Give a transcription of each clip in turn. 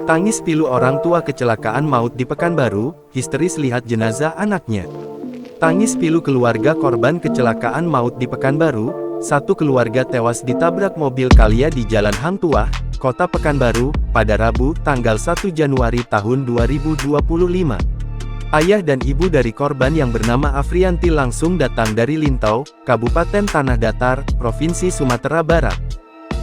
Tangis pilu orang tua kecelakaan maut di Pekanbaru, histeris lihat jenazah anaknya. Tangis pilu keluarga korban kecelakaan maut di Pekanbaru, satu keluarga tewas ditabrak mobil Kalia di Jalan Hang Tuah, Kota Pekanbaru, pada Rabu, tanggal 1 Januari tahun 2025. Ayah dan ibu dari korban yang bernama Afrianti langsung datang dari Lintau, Kabupaten Tanah Datar, Provinsi Sumatera Barat.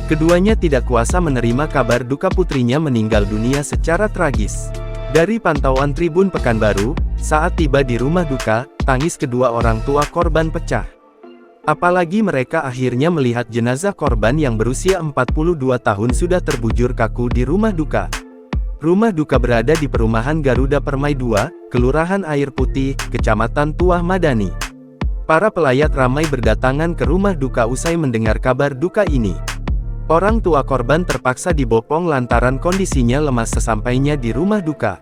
Keduanya tidak kuasa menerima kabar duka putrinya meninggal dunia secara tragis. Dari pantauan Tribun Pekanbaru, saat tiba di rumah duka, tangis kedua orang tua korban pecah. Apalagi mereka akhirnya melihat jenazah korban yang berusia 42 tahun sudah terbujur kaku di rumah duka. Rumah duka berada di perumahan Garuda Permai 2, Kelurahan Air Putih, Kecamatan Tuah Madani. Para pelayat ramai berdatangan ke rumah duka usai mendengar kabar duka ini. Orang tua korban terpaksa dibopong lantaran kondisinya lemas sesampainya di rumah duka.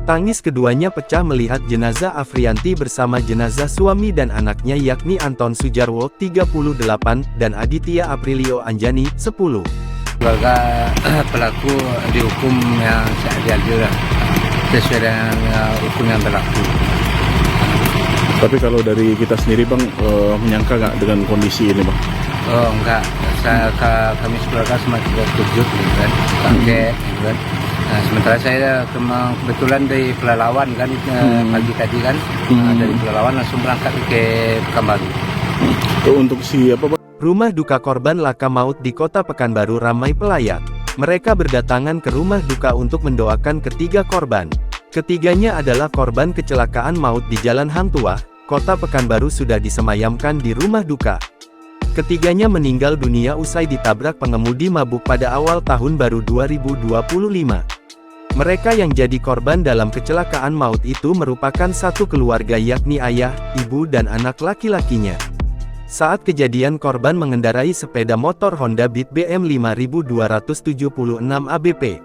Tangis keduanya pecah melihat jenazah Afrianti bersama jenazah suami dan anaknya yakni Anton Sujarwo, 38, dan Aditya Aprilio Anjani, 10. Keluarga pelaku dihukum yang seadil-adil sesuai dengan hukum yang berlaku. Tapi kalau dari kita sendiri Bang, menyangka nggak dengan kondisi ini Bang? Oh enggak, kami sekeluarga semakin terkejut gitu kan, kaget gitu kan. Nah, sementara saya kebetulan dari Pelalawan kan, pagi tadi kan, dari Pelalawan langsung berangkat ke Pekanbaru. Untuk siapa Bang? Rumah duka korban laka maut di Kota Pekanbaru ramai pelayat. Mereka berdatangan ke rumah duka untuk mendoakan ketiga korban. Ketiganya adalah korban kecelakaan maut di Jalan Hang Tuah, Kota Pekanbaru sudah disemayamkan di rumah duka. Ketiganya meninggal dunia usai ditabrak pengemudi mabuk pada awal tahun baru 2025. Mereka yang jadi korban dalam kecelakaan maut itu merupakan satu keluarga yakni ayah, ibu dan anak laki-lakinya. Saat kejadian korban mengendarai sepeda motor Honda Beat BM 5276 ABP.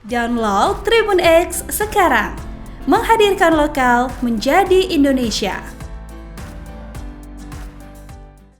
Download Tribun X sekarang, menghadirkan lokal menjadi Indonesia.